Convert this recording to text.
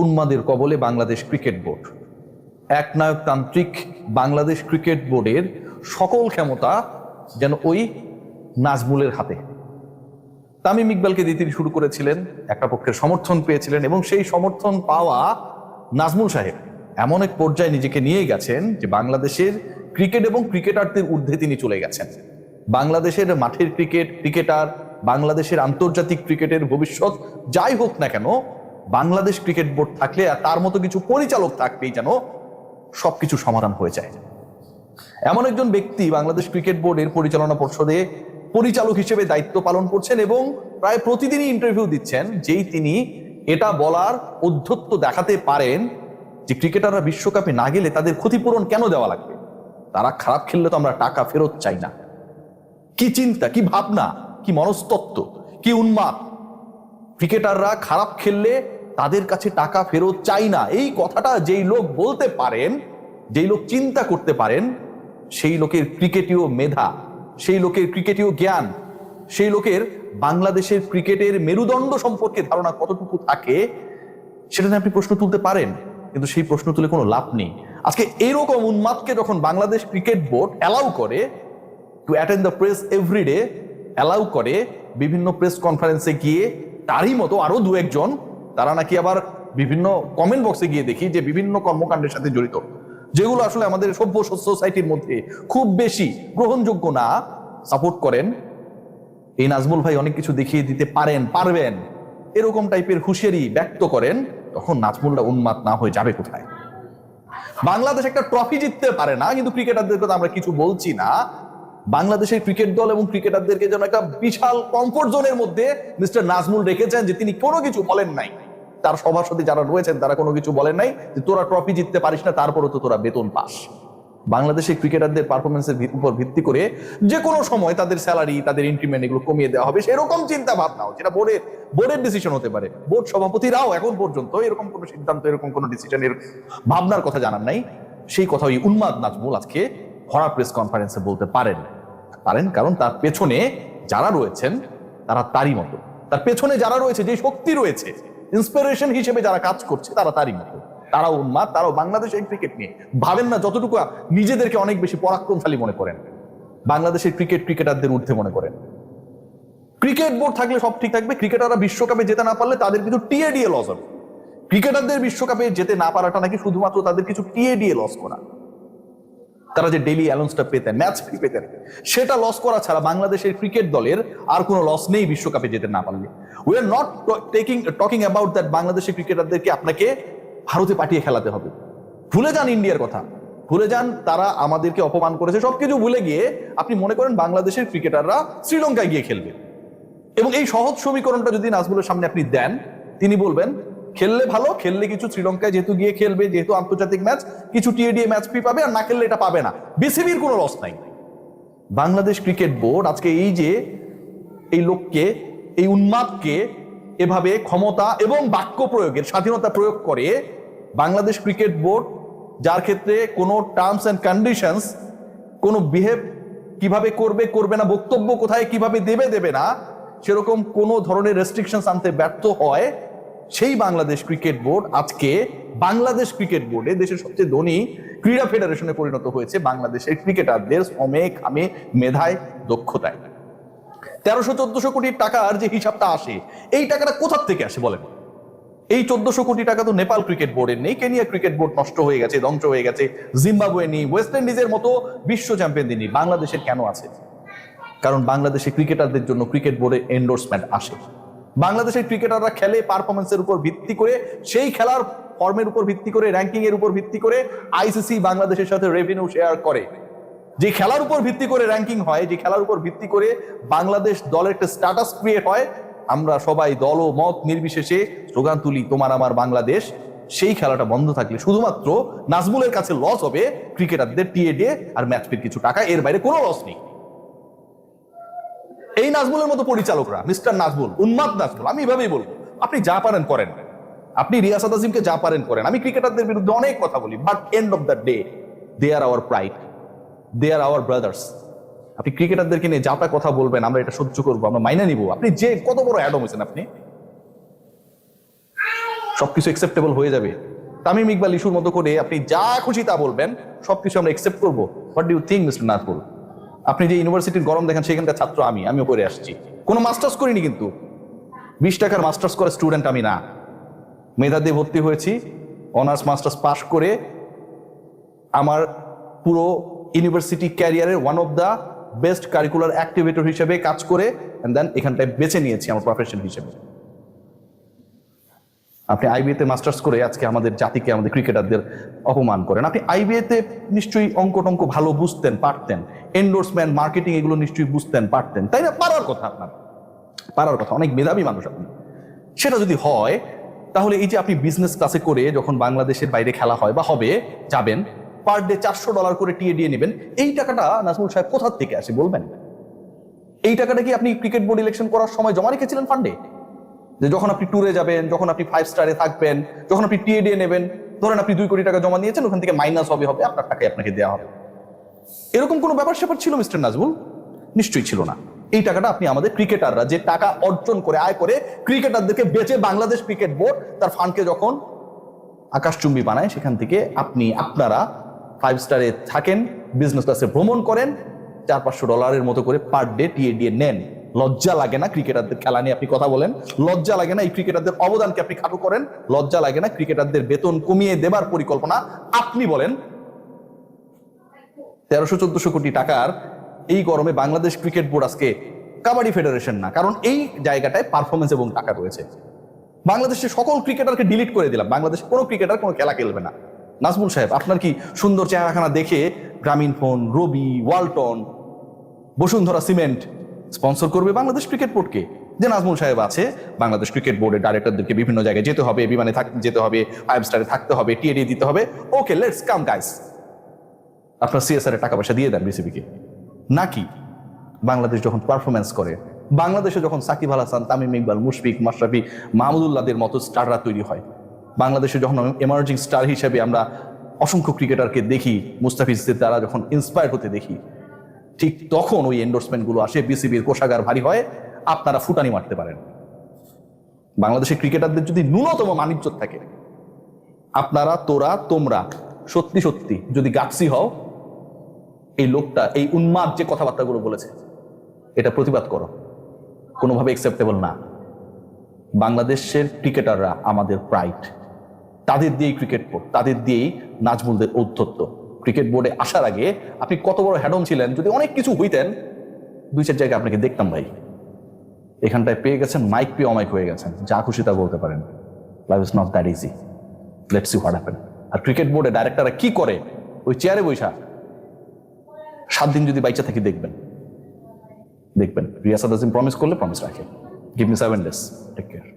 উন্মাদের কবলে Bangladesh cricket board. একনায়কতান্ত্রিক Bangladesh cricket বোর্ডের সকল ক্ষমতা যেন ওই নাজমুলের হাতে। তামিম ইকবালকে দিয়ে তিনি শুরু করেছিলেন, একটা পক্ষের সমর্থন পেয়েছিলেন এবং সেই সমর্থন পাওয়া নাজমুল সাহেব এমন এক পর্যায়ে নিজেকে নিয়ে গেছেন যে বাংলাদেশের ক্রিকেট এবং ক্রিকেটারদের ঊর্ধ্বে তিনি চলে গেছেন। বাংলাদেশের মাঠের ক্রিকেটার, বাংলাদেশের আন্তর্জাতিক ক্রিকেটের ভবিষ্যৎ যাই হোক না কেন, বাংলাদেশ ক্রিকেট বোর্ড থাকলে আর তার মতো কিছু পরিচালক থাকলেই যেন সবকিছু সমাধান হয়ে যায়। এমন একজন ব্যক্তি বাংলাদেশ ক্রিকেট বোর্ডের পরিচালনা পর্ষদে পরিচালক হিসেবে দায়িত্ব পালন করছেন এবং প্রায় প্রতিদিনই ইন্টারভিউ দিচ্ছেন, যেই তিনি এটা বলার ঔদ্ধত্য দেখাতে পারেন যে ক্রিকেটাররা বিশ্বকাপে না গেলে তাদের ক্ষতিপূরণ কেন দেওয়া লাগবে, তারা খারাপ খেললে তো আমরা টাকা ফেরত চাই না। কি চিন্তা, কি ভাবনা, কি মনস্তত্ত্ব, কি উন্মাদ! ক্রিকেটাররা খারাপ খেললে তাদের কাছে টাকা ফেরত চাই না, এই কথাটা যেই লোক বলতে পারেন, যেই লোক চিন্তা করতে পারেন, সেই লোকের ক্রিকেটীয় মেধা, সেই লোকের ক্রিকেটীয় জ্ঞান, সেই লোকের বাংলাদেশের ক্রিকেটের মেরুদণ্ড সম্পর্কে ধারণা কতটুকু থাকে সেটা নিয়ে আপনি প্রশ্ন তুলতে পারেন, কিন্তু সেই প্রশ্ন তুলে কোনো লাভ নেই। আজকে এইরকম উন্মাদকে যখন বাংলাদেশ ক্রিকেট বোর্ড অ্যালাউ করে to attend the press everyday, allow করে বিভিন্ন প্রেস কনফারেন্সে গিয়ে, তারই মতো আরো দু একজন, তারা নাকি আবার বিভিন্ন কমেন্ট বক্সে গিয়ে দেখি যে বিভিন্ন কর্মকাণ্ডের সাথে জড়িত, যেগুলো আসলে আমাদের সভ্য সোসাইটির মধ্যে খুব বেশি গ্রহণযোগ্য না, সাপোর্ট করেন। এই নাজমুল ভাই অনেক কিছু দেখিয়ে দিতে পারবেন এরকম টাইপের হুঁশিয়ারি ব্যক্ত করেন, তখন নাজমুলটা উন্মাদ না হয়ে যাবে কোথায়? বাংলাদেশ একটা ট্রফি জিততে পারে না, কিন্তু ক্রিকেটারদেরকে তো আমরা কিছু বলছি না। বাংলাদেশের ক্রিকেট দল এবং ক্রিকেটারদেরকে যেন একটা বিশাল কমফোর্ট জোনের মধ্যে মিস্টার নাজমুল রেখেছেন, যে তিনি কোনো কিছু বলেন নাই, তার সভাসদী যারা রয়েছেন তারা কোনো কিছু বলেন নাই যে তোরা ট্রফি জিততে পারিস না, তারপরও তো তোরা বেতন পাস। বাংলাদেশের ক্রিকেটারদের পারফরমেন্সের উপর ভিত্তি করে যে কোনো সময় তাদের স্যালারি, তাদের ইনক্রিমেন্ট এগুলো কমিয়ে দেওয়া হবে, সেরকম চিন্তা ভাবনাও, যেটা বোর্ডের ডিসিশন হতে পারে। বোর্ড সভাপতিরাও এখন পর্যন্ত এরকম কোনো সিদ্ধান্ত, এরকম কোনো ডিসিশনের ভাবনার কথা জানান নাই। সেই কথা ওই উন্মাদ নাজমুল আজকে ভরা প্রেস কনফারেন্সে বলতে পারেন, কারণ তার পেছনে যারা রয়েছেন তারা তারই মতো, তার পেছনে যারা রয়েছে, যে শক্তি রয়েছে, ইন্সপিরেশন হিসেবে যারা কাজ করছে তারা তারই মতো, তারাও উন্মাদ, তারাও বাংলাদেশের ক্রিকেট নিয়ে ভাবেন না যতটুকু নিজেদেরকে অনেক বেশি পরাক্রমশালী মনে করেন, বাংলাদেশের ক্রিকেটারদের ঊর্ধ্বে মনে করেন। ক্রিকেট বোর্ড থাকলে সব ঠিক থাকবে, ক্রিকেটাররা বিশ্বকাপে যেতে না পারলে তাদের কিছু টিএডিএ লস হবে। ক্রিকেটারদের বিশ্বকাপে যেতে না পারাটা নাকি শুধুমাত্র তাদের কিছু টিএডিএ লস করা, তারা যে ডেইলি অ্যালাউন্সটা পেতেন, ম্যাচ ফি পেতেন, সেটা লস করা ছাড়া বাংলাদেশের ক্রিকেট দলের আর কোনো লস নেই বিশ্বকাপে যেতে না পারলে। We are not talking about that বাংলাদেশের ক্রিকেটারদেরকে আপনাকে ভারতে পাঠিয়ে খেলাতে হবে। ভুলে যান ইন্ডিয়ার কথা, ভুলে যান তারা আমাদেরকে অপমান করেছে, সবকিছু ভুলে গিয়ে আপনি মনে করেন বাংলাদেশের ক্রিকেটাররা শ্রীলঙ্কায় গিয়ে খেলবে। এবং এই সহজ সমীকরণটা যদি নাজমুলের সামনে আপনি দেন, তিনি বলবেন খেললে ভালো, খেললে কিছু শ্রীলঙ্কায় যেহেতু গিয়ে খেলবে, যেহেতু আন্তর্জাতিক ম্যাচ, কিছু টিএডিএ ম্যাচ ফি পাবে, আর না খেললে এটা পাবে না, বিসিবির কোনো লস নাই। বাংলাদেশ ক্রিকেট বোর্ড আজকে এই যে এই লোককে, এই উন্মাদকে এভাবে ক্ষমতা এবং বাক্য প্রয়োগের স্বাধীনতা প্রয়োগ করে, বাংলাদেশ ক্রিকেট বোর্ড যার ক্ষেত্রে কোনো টার্মস অ্যান্ড কন্ডিশনস, কোনো বিহেভ কিভাবে করবে না, বক্তব্য কোথায় কিভাবে দেবে না, সেরকম কোনো ধরনের রেস্ট্রিকশনস আনতে ব্যর্থ হয়, সেই বাংলাদেশ ক্রিকেট বোর্ড আজকে বাংলাদেশ ক্রিকেট বোর্ডে দেশের সবচেয়ে ধনী ক্রীড়া ফেডারেশনে পরিণত হয়েছে বাংলাদেশের ক্রিকেটারদের শ্রমে, খামে, মেধায়, দক্ষতায়। 1300-1400 কোটি টাকার যে হিসাবটা আসে, এই টাকাটা কোথা থেকে আসে বলেন? এই 1400 কোটি টাকা তো নেপাল ক্রিকেট বোর্ডের নেই, কেনিয়া ক্রিকেট বোর্ড নষ্ট হয়ে গেছে, ধ্বংস হয়ে গেছে, জিম্বাবুয়ে নেই, ওয়েস্ট ইন্ডিজের মতো বিশ্ব চ্যাম্পিয়নদের নেই, বাংলাদেশের কেন আছে? কারণ বাংলাদেশের ক্রিকেটারদের জন্য ক্রিকেট বোর্ডের এন্ডোর্সমেন্ট আসে। বাংলাদেশের ক্রিকেটাররা খেলে পারফরমেন্সের উপর ভিত্তি করে, সেই খেলার ফর্মের উপর ভিত্তি করে, র্যাঙ্কিং এর উপর ভিত্তি করে আইসিসি বাংলাদেশের সাথে রেভিনিউ শেয়ার করে। যে খেলার উপর ভিত্তি করে র্যাঙ্কিং হয়, যে খেলার উপর ভিত্তি করে বাংলাদেশ দলের একটা স্ট্যাটাস ক্রিয়েট হয়, আমরা সবাই দল ও মত নির্বিশেষে স্লোগান তুলি তোমার আমার বাংলাদেশ। সেই খেলাটা বন্ধ থাকলে শুধুমাত্র নাজমুলের কাছে লস হবে ক্রিকেটারদের টিএডিএ আর ম্যাচ ফির কিছু টাকা, এর বাইরে কোনো লস নেই। এই নাজমুলের মতো পরিচালকরা, মিস্টার নাজমুল, উন্মাদ নাজমুল, আমি এভাবেই বলবো, আপনি যা পারেন করেন, আপনি রিয়াসাত আজিমকে যা পারেন করেন, আমি ক্রিকেটারদের বিরুদ্ধে অনেক কথা বলি, but end of the day they are our pride, they are our brothers. আপনি ক্রিকেটারদেরকে নিয়ে যাতা কথা বলবেন, আমরা এটা সহ্য করবো, আমরা মাইনে নিব। আপনি যে কত বড় অ্যাডম হয়েছেন, আপনি সবকিছু অ্যাকসেপ্টেবল হয়ে যাবে। তামিম ইকবাল ইস্যুর মতো করে আপনি যা খুশি তা বলবেন, সবকিছু আমরা অ্যাকসেপ্ট করবো? What do you think mister Nazmul? আপনি যে ইউনিভার্সিটির গরম দেখেন, সেখানকার ছাত্র আমিও করে আসছি, কোনো মাস্টার্স করিনি, কিন্তু 20 টাকার মাস্টার্স করা স্টুডেন্ট আমি না। মেধা দিয়ে ভর্তি হয়েছি, অনার্স মাস্টার্স পাশ করে আমার পুরো ইউনিভার্সিটি ক্যারিয়ারের one of the best curricular activator হিসেবে কাজ করে এন্ড দেন এখানটায় বেছে নিয়েছি আমার প্রফেশন হিসেবে। আপনি আইবিএতে মাস্টার্স করে আজকে আমাদের জাতিকে, আমাদের ক্রিকেটারদের অপমান করেন। আপনি আইবিএতে নিশ্চয়ই অঙ্ক টঙ্ক ভালো বুঝতেন, পারতেন, এন্ডোর্সমেন্ট, মার্কেটিং এগুলো নিশ্চয়ই বুঝতেন, পারতেন, তাই না? পারার কথা, আপনার পারার কথা, অনেক মেধাবী মানুষ আপনি। সেটা যদি হয়, তাহলে এই যে আপনি বিজনেস ক্লাসে করে যখন বাংলাদেশের বাইরে খেলা হয় বা হবে, যাবেন, পার ডে $400 করে টিএডিএ নেবেন, এই টাকাটা নাজমুল সাহেব কোথা থেকে আসে বলবেন? এই টাকাটা কি আপনি ক্রিকেট বোর্ড ইলেকশন করার সময় জমা রেখেছিলেন ফান্ডে? যে যখন আপনি ট্যুরে যাবেন, যখন আপনি 5 স্টারে থাকবেন, যখন আপনি টিএডিএ নেবেন, ধরেন আপনি 2 কোটি টাকা জমা নিয়েছেন, ওখান থেকে মাইনাস হবে আপনার টাকাই আপনাকে দেওয়া হবে, এরকম কোনো ব্যাপার স্যাপার ছিল মিস্টার নাজমুল? নিশ্চয়ই ছিল না। এই টাকাটা আপনি আমাদের ক্রিকেটাররা যে টাকা অর্জন করে, আয় করে, ক্রিকেটারদেরকে বেচে বাংলাদেশ ক্রিকেট বোর্ড তার ফান্ডকে যখন আকাশচুম্বী বানায়, সেখান থেকে আপনারা 5 স্টারে থাকেন, বিজনেস ক্লাসে ভ্রমণ করেন, $400-500 মতো করে পার ডে টিএডিএ নেন। লজ্জা লাগে না ক্রিকেটারদের খেলা নিয়ে আপনি কথা বলেন? লজ্জা লাগে না এই ক্রিকেটারদের অবদানকে আপনি খাটো করেন? লজ্জা লাগে না ক্রিকেটারদের বেতন কমিয়ে দেবার পরিকল্পনা আপনি বলেন? 1300-1400 কোটি টাকার এই গরমে বাংলাদেশ ক্রিকেট বোর্ড আজকে কাবাডি ফেডারেশন না, কারণ এই জায়গাটায় পারফরমেন্স এবং টাকা রয়েছে। বাংলাদেশের সকল ক্রিকেটারকে ডিলিট করে দিলাম, বাংলাদেশ কোনো ক্রিকেটার কোনো খেলা খেলবে না। নাজমুল সাহেব, আপনার কি সুন্দর চেহারাখানা দেখে গ্রামীণ ফোন, রবি, ওয়ালটন, বসুন্ধরা সিমেন্ট স্পন্সর করবে বাংলাদেশ ক্রিকেট বোর্ডকে? যে নাজমুল সাহেব আছে, বাংলাদেশ ক্রিকেট বোর্ডের ডাইরেক্টরদেরকে বিভিন্ন জায়গায় যেতে হবে, বিমানে যেতে হবে, 5 স্টারে থাকতে হবে, টিএডি দিতে হবে, ওকে লেটস কাম গাইস, আপনার সিএসআর এর টাকা পয়সা দিয়ে দেন বিসিবিকে। নাকি বাংলাদেশ যখন পারফরমেন্স করে, বাংলাদেশে যখন সাকিব আল হাসান, তামিম ইকবাল, মুশফিক, মাশরাফি, মাহমুদুল্লাহদের মতো স্টাররা তৈরি হয়, বাংলাদেশে যখন এমার্জিং স্টার হিসেবে আমরা অসংখ্য ক্রিকেটারকে দেখি, মুস্তাফিজদের দ্বারা যখন ইন্সপায়ার হতে দেখি, ঠিক তখন ওই এন্ডোর্সমেন্টগুলো আসে, বিসিবির কোষাগার ভারী হয়, আপনারা ফুটানি মারতে পারেন। বাংলাদেশের ক্রিকেটারদের যদি ন্যূনতম মানিজ্য থাকে, আপনারা, তোমরা সত্যি সত্যি যদি গাপসি হও, এই লোকটা এই উন্মাদ যে কথাবার্তাগুলো বলেছে, এটা প্রতিবাদ করো, কোনোভাবে অ্যাকসেপ্টেবল না। বাংলাদেশের ক্রিকেটাররা আমাদের প্রাইড, তাদের দিয়েই ক্রিকেট বোর্ড, তাদের দিয়েই নাজমুলদের ঔদ্ধত্য। ক্রিকেট বোর্ডে আসার আগে আপনি কত বড় হ্যাডন ছিলেন, যদি অনেক কিছু হইতেন, 2-4 জায়গায় আপনাকে দেখতাম ভাই। এখানটায় পেয়ে গেছেন, মাইক পেয়ে অমাইক হয়ে গেছেন, যা খুশি তা বলতে পারেন। Life is not that easy, let's see what happen. আর ক্রিকেট বোর্ডে ডাইরেক্টররা কি করে, ওই চেয়ারে বৈশা 7 দিন যদি বাইচা থাকি দেখবেন। রিয়াসাদ আজিম প্রমিস করলে প্রমিস রাখে, give me 7 days, take care.